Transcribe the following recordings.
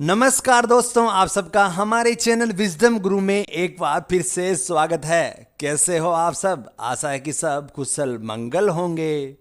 नमस्कार दोस्तों, आप सबका हमारे चैनल विजडम गुरु में एक बार फिर से स्वागत है। कैसे हो आप सब? आशा है कि सब कुशल मंगल होंगे।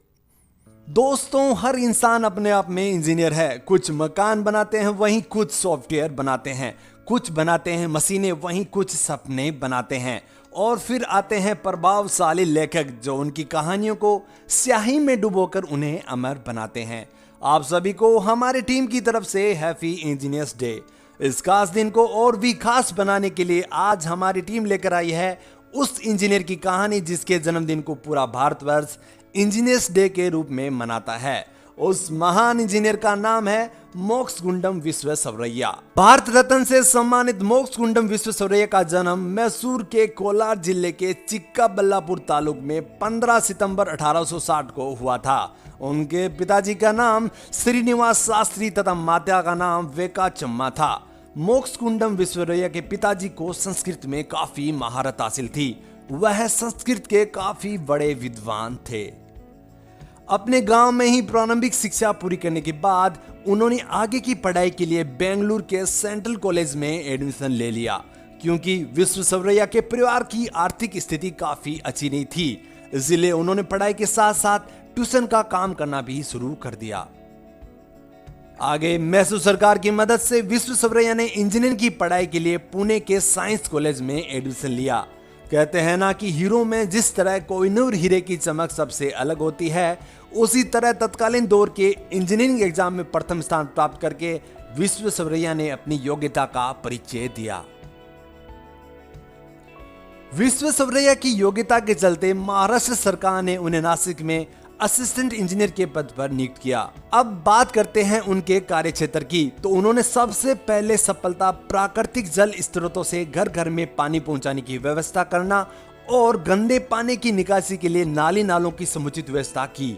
दोस्तों, हर इंसान अपने आप में इंजीनियर है। कुछ मकान बनाते हैं, वहीं कुछ सॉफ्टवेयर बनाते हैं, कुछ बनाते हैं मशीनें, वहीं कुछ सपने बनाते हैं। और फिर आते हैं प्रभावशाली लेखक जो उनकी कहानियों को स्याही में डुबोकर उन्हें अमर बनाते हैं। आप सभी को हमारे टीम की तरफ से हैप्पी इंजीनियर्स डे। इस खास दिन को और भी खास बनाने के लिए आज हमारी टीम लेकर आई है उस इंजीनियर की कहानी जिसके जन्मदिन को पूरा भारतवर्ष इंजीनियर्स डे के रूप में मनाता है। उस महान इंजीनियर का नाम है मोक्षगुंडम विश्वेश्वरैया। भारत रत्न से सम्मानित मोक्षगुंडम विश्वेश्वरैया का जन्म मैसूर के कोलार जिले के चिक्काबल्लापुर तालुक में 15 सितंबर 1860 को हुआ था। उनके पिताजी का नाम श्रीनिवास शास्त्री तथा माता का नाम वेकाचम्मा था। मोक्षगुंडम विश्वेश्वरैया के पिताजी को संस्कृत में काफी महारत हासिल थी। वह संस्कृत के काफी बड़े विद्वान थे। अपने गांव में ही प्रारंभिक शिक्षा पूरी करने के बाद उन्होंने आगे की पढ़ाई के लिए बेंगलुरु के सेंट्रल कॉलेज में एडमिशन ले लिया। क्योंकि विश्वेश्वरैया के परिवार की आर्थिक स्थिति काफी अच्छी नहीं थी, इसलिए उन्होंने पढ़ाई के साथ साथ ट्यूशन का काम करना भी शुरू कर दिया। आगे मैसूर सरकार की मदद से विश्वेश्वरैया ने इंजीनियरिंग की पढ़ाई के लिए पुणे के साइंस कॉलेज में एडमिशन लिया। कहते हैं ना कि हीरो में जिस तरह कोहिनूर हीरे की चमक सबसे अलग होती है, उसी तरह तत्कालीन दौर के इंजीनियरिंग एग्जाम में प्रथम स्थान प्राप्त करके विश्वेश्वरैया ने अपनी योग्यता का परिचय दिया। विश्वेश्वरैया की योग्यता के चलते महाराष्ट्र सरकार ने उन्हें नासिक में असिस्टेंट इंजीनियर के पद पर नियुक्त किया। अब बात करते हैं उनके कार्यक्षेत्र की, तो उन्होंने सबसे पहले सफलता प्राकृतिक जल स्रोतों से घर घर में पानी पहुंचाने की व्यवस्था करना और गंदे पानी की निकासी के लिए नाली नालों की समुचित व्यवस्था की।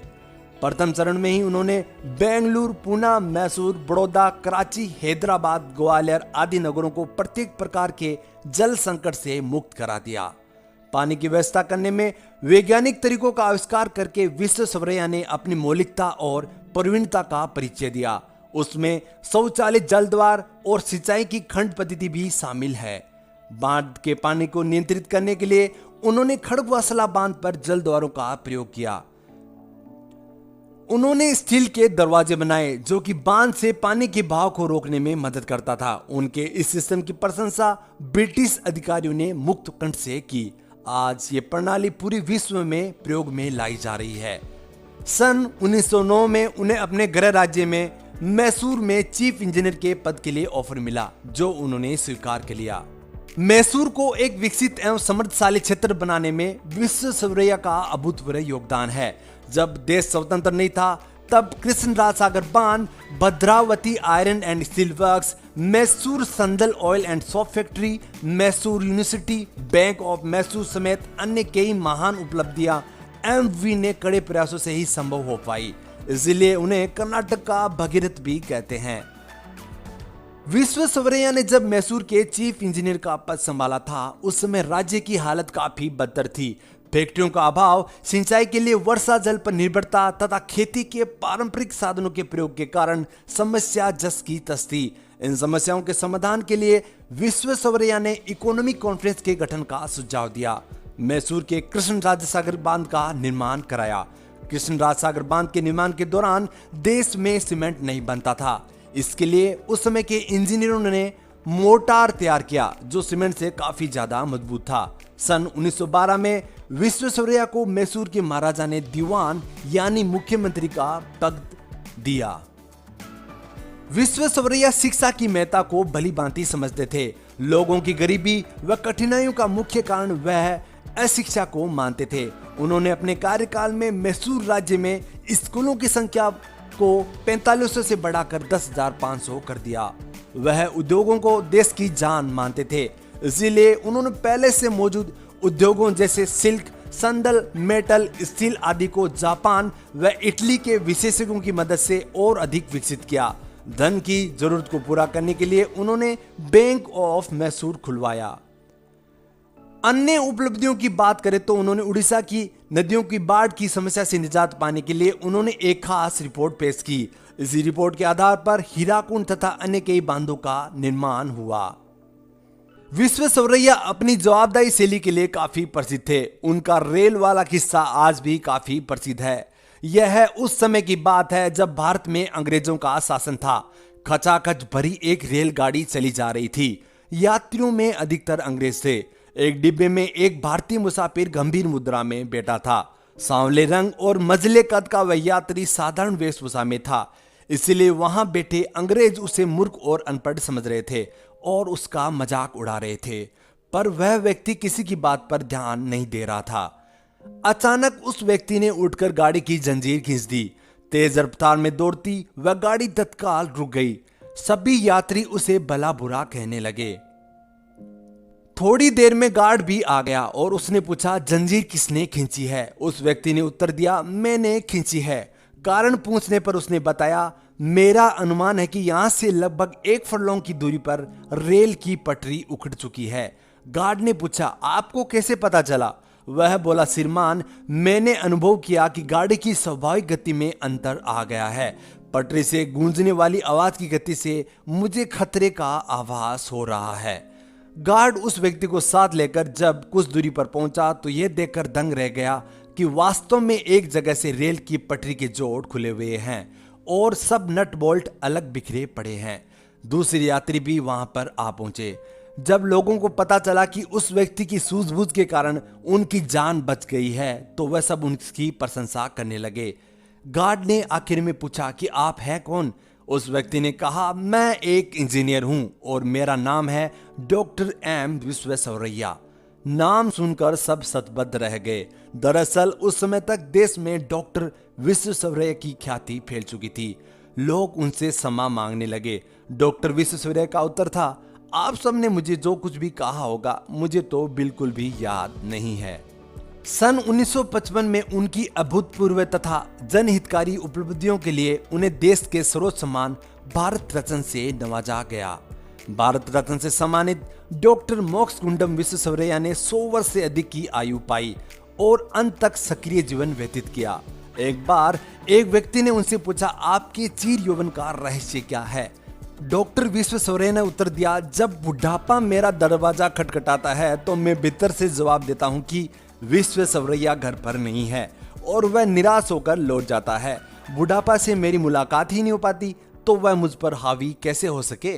प्रथम चरण में ही उन्होंने बेंगलुरु, पुणे, मैसूर, बड़ौदा, कराची, हैदराबाद, ग्वालियर आदि नगरों को प्रत्येक प्रकार के जल संकट से मुक्त करा दिया। पानी की व्यवस्था करने में वैज्ञानिक तरीकों का आविष्कार करके विश्वेश्वरैया ने अपनी मौलिकता और प्रवीणता का परिचय दिया। उसमें शौचालय, जल द्वार और सिंचाई की खंड पद्धति भी शामिल है। बांध के पानी को नियंत्रित करने के लिए उन्होंने खड़गवासला बांध पर जल द्वारों का प्रयोग किया। उन्होंने स्टील के दरवाजे बनाए जो कि बांध से पानी के बहाव को रोकने में मदद करता था। उनके इस सिस्टम की प्रशंसा ब्रिटिश अधिकारियों ने मुक्त कंठ से की। आज ये प्रणाली पूरी विश्व में प्रयोग में लाई जा रही है। सन 1909 में उन्हें अपने गृह राज्य में मैसूर में चीफ इंजीनियर के पद के लिए ऑफर मिला, जो उन्होंने स्वीकार कर लिया। मैसूर को एक विकसित एवं समृद्धशाली क्षेत्र बनाने में विश्वेश्वरैया का अभूतपूर्व योगदान है। जब देश स्वतंत्र नहीं था तब कृष्णराज सागर बांध, Bhadravati iron and steel works, Mysore Sandal oil and shop factory, Mysore university, bank of Mysore समेत अन्य कई महान उपलब्धियां एमवी ने कड़े प्रयासों से ही संभव हो पाई। इसलिए उन्हें कर्नाटक का भगीरथ भी कहते हैं। विश्वेश्वरैया ने जब मैसूर के चीफ इंजीनियर का पद संभाला था, उस समय राज्य की हालत काफी बदतर थी। फैक्ट्रियों का अभाव, सिंचाई के लिए वर्षा जल पर निर्भरता तथा खेती के पारंपरिक साधनों के प्रयोग के कारण समस्या जस की तस थी। इन समस्याओं के समाधान के लिए विश्वेश्वरैया ने इकोनॉमिक कॉन्फ्रेंस के गठन का सुझाव दिया। मैसूर के कृष्णराज सागर बांध का निर्माण कराया। कृष्णराज सागर बांध के निर्माण के दौरान देश में सीमेंट नहीं बनता था। इसके लिए उस समय के इंजीनियरों ने मोर्टार तैयार किया जो सीमेंट से काफी ज्यादा मजबूत था। सन 1912 में विश्वेश्वरैया को मैसूर के महाराजा ने दीवान यानी मुख्यमंत्री का पद दिया। विश्वेश्वरैया शिक्षा की महत्ता को भली भांति समझते थे। लोगों की गरीबी व कठिनाइयों का मुख्य कारण वह अशिक्षा को मानते थे। उन्होंने अपने कार्यकाल में मैसूर राज्य में स्कूलों की संख्या को 4500 से बढ़ाकर 10,500 कर दिया। वह उद्योगों को देश की जान मानते थे, इसीलिए उन्होंने पहले से मौजूद उद्योगों जैसे सिल्क, संदल, मेटल, स्टील आदि को जापान व इटली के विशेषज्ञों की मदद से और अधिक विकसित किया। धन की जरूरत को पूरा करने के लिए उन्होंने बैंक ऑफ मैसूर खुलवाया। अन्य उपलब्धियों की बात करें तो उन्होंने उड़ीसा की नदियों की बाढ़ की समस्या से निजात पाने के लिए उन्होंने एक खास रिपोर्ट पेश की। इसी रिपोर्ट के आधार पर हीराकुंड तथा अन्य कई बांधों का निर्माण हुआ। विश्वेश्वरैया अपनी जवाबदारी शैली के लिए काफी प्रसिद्ध थे। उनका रेल वाला किस्सा आज भी काफी प्रसिद्ध है। यह उस समय की बात है जब भारत में अंग्रेजों का शासन था। खचाखच भरी एक रेलगाड़ी चली जा रही थी। यात्रियों में अधिकतर अंग्रेज थे। एक डिब्बे में एक भारतीय मुसाफिर गंभीर मुद्रा में बैठा था। सांवले रंग और मझले कद का वह यात्री साधारण वेशभूषा में था, इसलिए वहां बैठे अंग्रेज उसे मूर्ख और अनपढ़ समझ रहे थे और उसका मजाक उड़ा रहे थे। पर वह व्यक्ति किसी की बात पर ध्यान नहीं दे रहा था। अचानक उस व्यक्ति ने उठकर गाड़ी की जंजीर खींच दी। तेज रफ्तार में दौड़ती वह गाड़ी तत्काल रुक गई। सभी यात्री उसे भला बुरा कहने लगे। थोड़ी देर में गार्ड भी आ गया और उसने पूछा, जंजीर किसने खींची है? उस व्यक्ति ने उत्तर दिया, मैंने खींची है। कारण पूछने पर उसने बताया, मेरा अनुमान है कि यहां से लगभग 1 फुर्लॉन्ग की दूरी पर रेल की पटरी उखड़ चुकी है। गार्ड ने पूछा, आपको कैसे पता चला? वह बोला, श्रीमान, मैंने अनुभव किया कि गाड़ी की स्वाभाविक गति में अंतर आ गया है। पटरी से गूंजने वाली आवाज की गति से मुझे खतरे का आभास हो रहा है। गार्ड उस व्यक्ति को साथ लेकर जब कुछ दूरी पर पहुंचा तो यह देखकर दंग रह गया कि वास्तव में एक जगह से रेल की पटरी के जोड़ खुले हुए हैं और सब नट बोल्ट अलग बिखरे पड़े हैं। दूसरे यात्री भी वहां पर आ पहुंचे। जब लोगों को पता चला कि उस व्यक्ति की सूझबूझ के कारण उनकी जान बच गई है तो वह सब उनकी प्रशंसा करने लगे। गार्ड ने आखिर में पूछा कि आप हैं कौन? उस व्यक्ति ने कहा, मैं एक इंजीनियर हूं और मेरा नाम है डॉक्टर एम विश्वेश्वरैया। नाम सुनकर सब सतबद्ध रह गए। दरअसल उस समय तक देश में डॉक्टर विश्वेश्वरैया की ख्याति फैल चुकी थी। लोग उनसे क्षमा मांगने लगे। डॉक्टर विश्वेश्वरैया का उत्तर था, आप सबने मुझे जो कुछ भी कहा होगा मुझे तो बिल्कुल भी याद नहीं है। सन 1955 में उनकी अभूतपूर्व तथा जनहितकारी उपलब्धियों के लिए उन्हें देश के सर्वोच्च सम्मान भारत रत्न से नवाजा गया। भारत रत्न से सम्मानित डॉक्टर मोक्षगुंडम विश्वेश्वरैया ने 100 वर्ष से अधिक की आयु पाई और अंत तक सक्रिय जीवन व्यतीत किया। एक बार एक व्यक्ति ने उनसे पूछा, आपके चीर यौवन का रहस्य क्या है? डॉक्टर विश्वेश्वरैया ने उत्तर दिया, जब बुढ़ापा मेरा दरवाजा खटखटाता है तो मैं भीतर से जवाब देता हूं कि विश्वेश्वरैया घर पर नहीं है और वह निराश होकर लौट जाता है। बुढ़ापा से मेरी मुलाकात ही नहीं हो पाती तो वह मुझ पर हावी कैसे हो सके?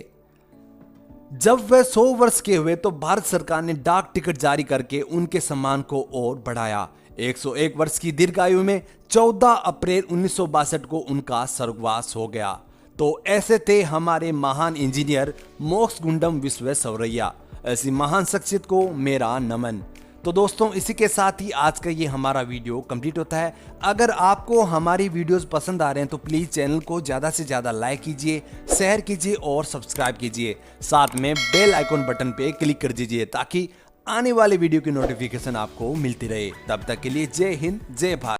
जब वह 100 वर्ष के हुए तो भारत सरकार ने डाक टिकट जारी करके उनके सम्मान को और बढ़ाया। 101 वर्ष की दीर्घायु में 14 अप्रैल 1962 को उनका स्वर्गवास हो गया। तो ऐसे थे हमारे महान इंजीनियर मोक्षगुंडम विश्वेश्वरैया। ऐसी महान शख्सियत को मेरा नमन। तो दोस्तों, इसी के साथ ही आज का ये हमारा वीडियो कंप्लीट होता है। अगर आपको हमारी वीडियोस पसंद आ रहे हैं तो प्लीज चैनल को ज्यादा से ज्यादा लाइक कीजिए, शेयर कीजिए और सब्सक्राइब कीजिए। साथ में बेल आइकॉन बटन पे क्लिक कर दीजिए ताकि आने वाले वीडियो की नोटिफिकेशन आपको मिलती रहे। तब तक के लिए जय हिंद, जय भारत।